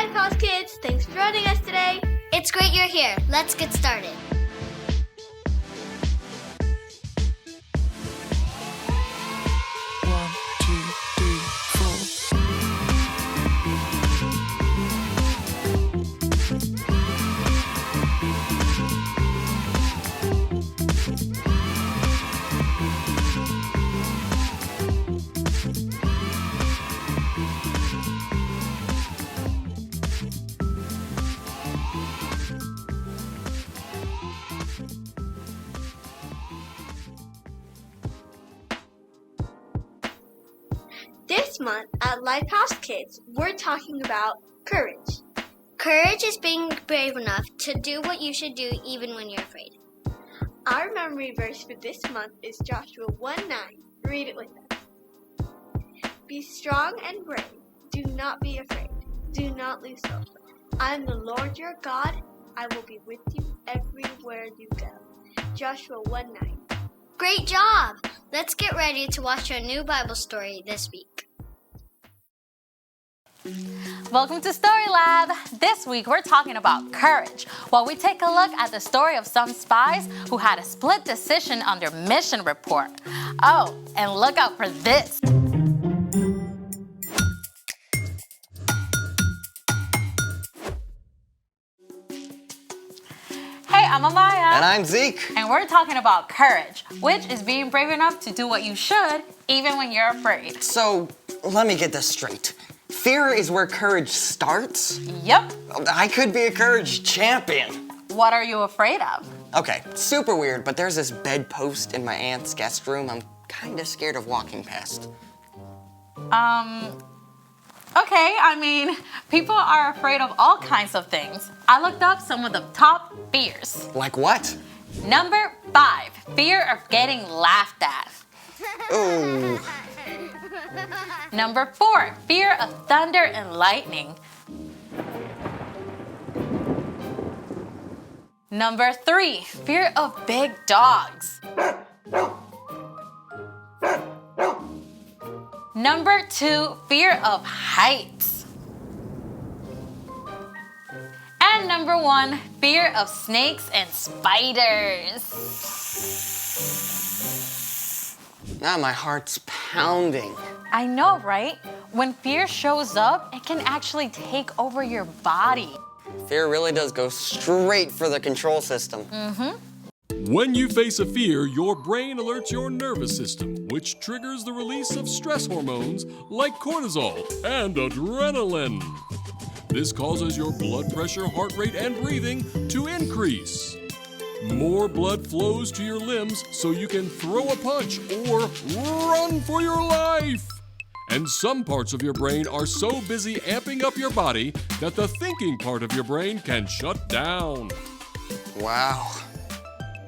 LifeHouse kids, thanks for joining us today. It's great you're here. Let's get started. This month at LifeHouse Kids, we're talking about courage. Courage is being brave enough to do what you should do even when you're afraid. Our memory verse for this month is Joshua 1:9. Read it with us. Be strong and brave. Do not be afraid. Do not lose hope. I am the Lord your God. I will be with you everywhere you go. Joshua 1:9. Great job! Let's get ready to watch our new Bible story this week. Welcome to Story Lab. This week we're talking about courage, while we take a look at the story of some spies who had a split decision on their mission report. Oh, and look out for this. Hey, I'm Amaya. And I'm Zeke. And we're talking about courage, which is being brave enough to do what you should, even when you're afraid. So, let me get this straight. Fear is where courage starts? Yep. I could be a courage champion. What are you afraid of? Okay, super weird, but there's this bedpost in my aunt's guest room I'm kind of scared of walking past. Okay, I mean, people are afraid of all kinds of things. I looked up some of the top fears. Like what? Number 5, fear of getting laughed at. Ooh. Number 4, fear of thunder and lightning. Number 3, fear of big dogs. Number 2, fear of heights. And number 1, fear of snakes and spiders. Now my heart's pounding. I know, right? When fear shows up, it can actually take over your body. Fear really does go straight for the control system. When you face a fear, your brain alerts your nervous system, which triggers the release of stress hormones like cortisol and adrenaline. This causes your blood pressure, heart rate, and breathing to increase. More blood flows to your limbs so you can throw a punch or run for your life. And some parts of your brain are so busy amping up your body that the thinking part of your brain can shut down. Wow.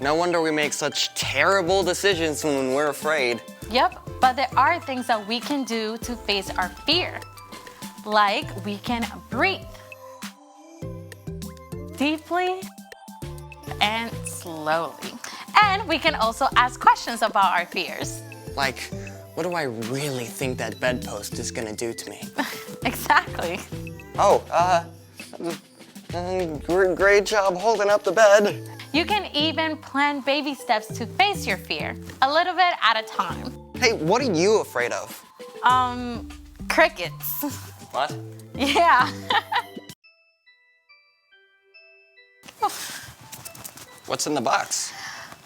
No wonder we make such terrible decisions when we're afraid. Yep, but there are things that we can do to face our fear. Like we can breathe deeply and slowly. And we can also ask questions about our fears. Like, what do I really think that bedpost is gonna do to me? Exactly. Oh, great job holding up the bed. You can even plan baby steps to face your fear, a little bit at a time. Hey, what are you afraid of? Crickets. What? Yeah. What's in the box?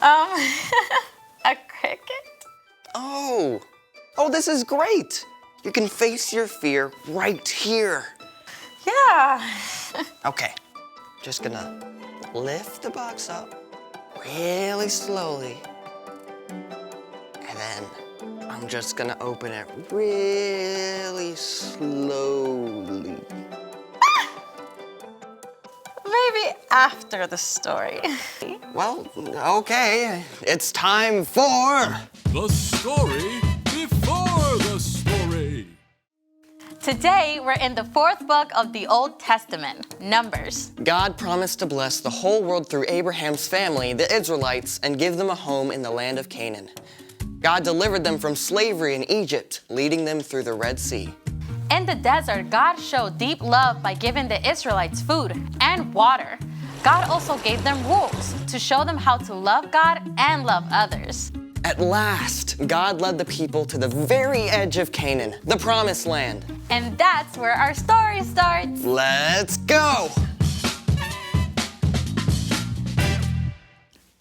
A cricket? Oh, this is great. You can face your fear right here. Yeah. Okay, just gonna lift the box up really slowly. And then I'm just gonna open it really slowly. Maybe after the story. Well, okay, it's time for... The story before the story. Today, we're in the 4th book of the Old Testament, Numbers. God promised to bless the whole world through Abraham's family, the Israelites, and give them a home in the land of Canaan. God delivered them from slavery in Egypt, leading them through the Red Sea. In the desert, God showed deep love by giving the Israelites food and water. God also gave them rules to show them how to love God and love others. At last, God led the people to the very edge of Canaan, the promised land. And that's where our story starts. Let's go!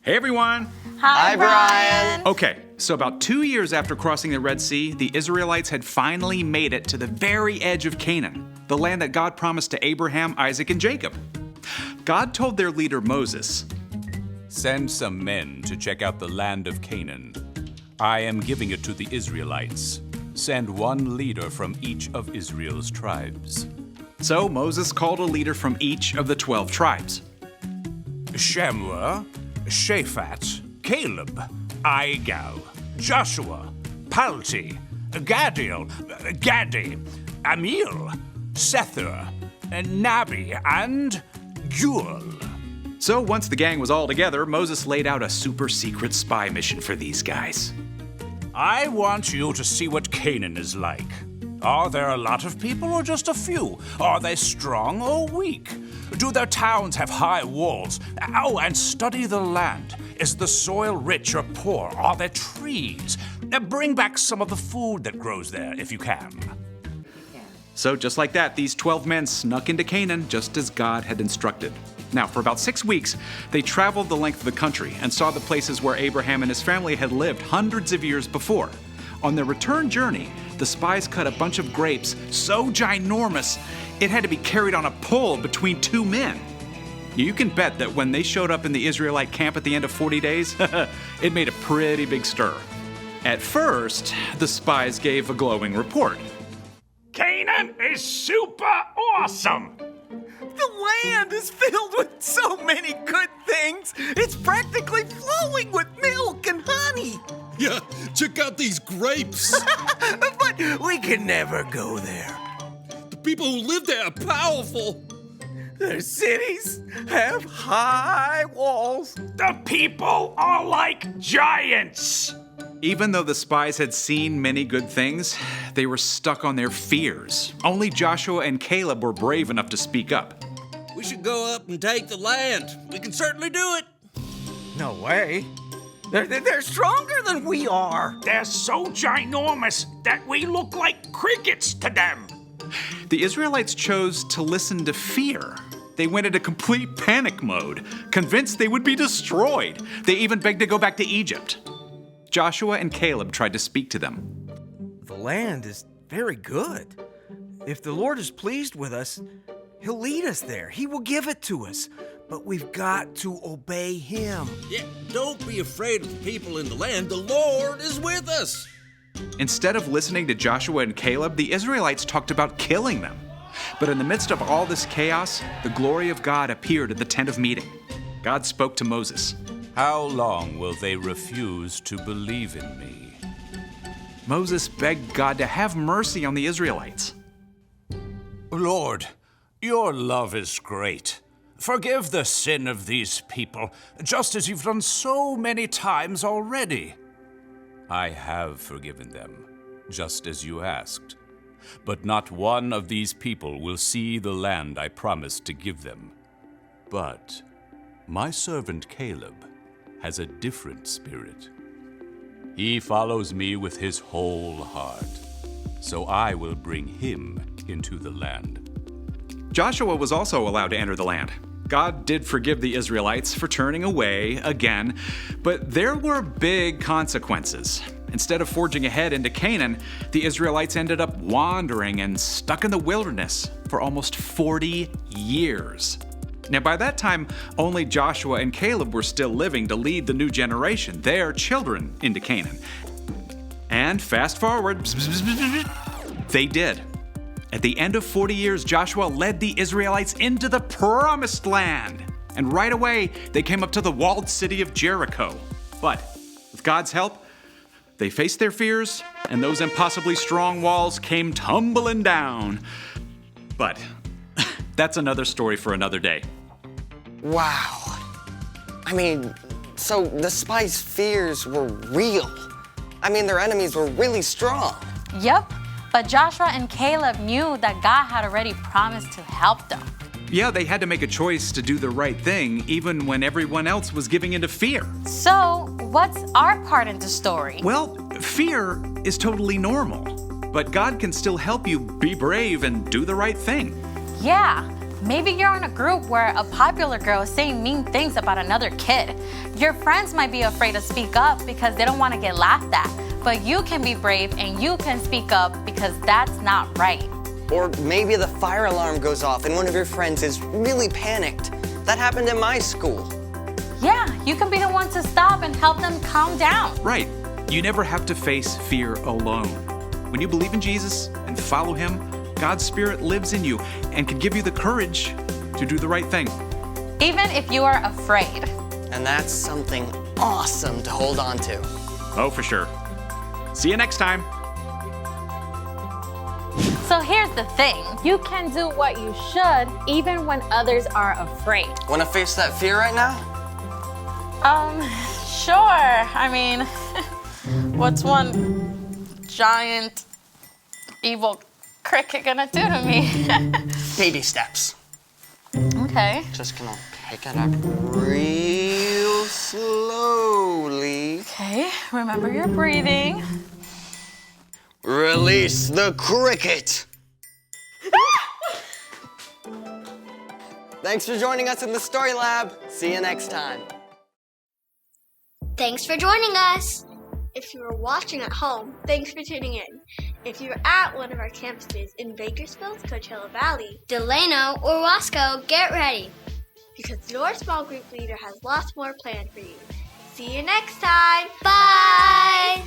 Hey everyone! Hi, Brian. Okay, so about 2 years after crossing the Red Sea, the Israelites had finally made it to the very edge of Canaan, the land that God promised to Abraham, Isaac, and Jacob. God told their leader Moses, "Send some men to check out the land of Canaan. I am giving it to the Israelites. Send one leader from each of Israel's tribes." So Moses called a leader from each of the 12 tribes. Shammua, Shaphat, Caleb, Igal, Joshua, Palti, Gadiel, Gadi, Amiel, Sethur, Nabi, and Guel. So once the gang was all together, Moses laid out a super secret spy mission for these guys. I want you to see what Canaan is like. Are there a lot of people or just a few? Are they strong or weak? Do their towns have high walls? Oh, and study the land. Is the soil rich or poor? Are there trees? Bring back some of the food that grows there if you can. So just like that, these 12 men snuck into Canaan just as God had instructed. Now, for about 6 weeks, they traveled the length of the country and saw the places where Abraham and his family had lived hundreds of years before. On their return journey, the spies cut a bunch of grapes so ginormous, it had to be carried on a pole between 2 men. You can bet that when they showed up in the Israelite camp at the end of 40 days, it made a pretty big stir. At first, the spies gave a glowing report. Canaan is super awesome! The land is filled with so many good things. It's practically flowing with milk and honey. Yeah, check out these grapes. But we can never go there. The people who live there are powerful. Their cities have high walls. The people are like giants! Even though the spies had seen many good things, they were stuck on their fears. Only Joshua and Caleb were brave enough to speak up. We should go up and take the land. We can certainly do it. No way. They're stronger than we are. They're so ginormous that we look like crickets to them. The Israelites chose to listen to fear. They went into complete panic mode, convinced they would be destroyed. They even begged to go back to Egypt. Joshua and Caleb tried to speak to them. The land is very good. If the Lord is pleased with us, He'll lead us there. He will give it to us. But we've got to obey Him. Yeah, don't be afraid of the people in the land. The Lord is with us. Instead of listening to Joshua and Caleb, the Israelites talked about killing them. But in the midst of all this chaos, the glory of God appeared at the tent of meeting. God spoke to Moses. How long will they refuse to believe in me? Moses begged God to have mercy on the Israelites. Lord, your love is great. Forgive the sin of these people, just as you've done so many times already. I have forgiven them, just as you asked. But not one of these people will see the land I promised to give them. But my servant Caleb has a different spirit. He follows me with his whole heart, so I will bring him into the land. Joshua was also allowed to enter the land. God did forgive the Israelites for turning away again, but there were big consequences. Instead of forging ahead into Canaan, the Israelites ended up wandering and stuck in the wilderness for almost 40 years. Now, by that time, only Joshua and Caleb were still living to lead the new generation, their children, into Canaan. And fast forward, they did. At the end of 40 years, Joshua led the Israelites into the promised land. And right away, they came up to the walled city of Jericho. But with God's help, they faced their fears, and those impossibly strong walls came tumbling down. But that's another story for another day. Wow. I mean, so the spies' fears were real. I mean, their enemies were really strong. Yep. But Joshua and Caleb knew that God had already promised to help them. Yeah, they had to make a choice to do the right thing, even when everyone else was giving into fear. So, what's our part in the story? Well, fear is totally normal, but God can still help you be brave and do the right thing. Yeah, maybe you're in a group where a popular girl is saying mean things about another kid. Your friends might be afraid to speak up because they don't want to get laughed at, but you can be brave and you can speak up because that's not right. Or maybe the fire alarm goes off and one of your friends is really panicked. That happened in my school. Yeah, you can be the one to stop and help them calm down. Right. You never have to face fear alone. When you believe in Jesus and follow Him, God's Spirit lives in you and can give you the courage to do the right thing. Even if you are afraid. And that's something awesome to hold on to. Oh, for sure. See you next time. So here's the thing. You can do what you should even when others are afraid. Want to face that fear right now? Sure. I mean, what's one giant evil cricket gonna do to me? Baby steps. Okay. Just gonna pick it up real slowly. Okay, remember your breathing. Release the cricket! Thanks for joining us in the Story Lab. See you next time. Thanks for joining us. If you are watching at home, thanks for tuning in. If you're at one of our campuses in Bakersfield, Coachella Valley, Delano or Wasco, get ready. because your small group leader has lots more planned for you. See you next time. Bye.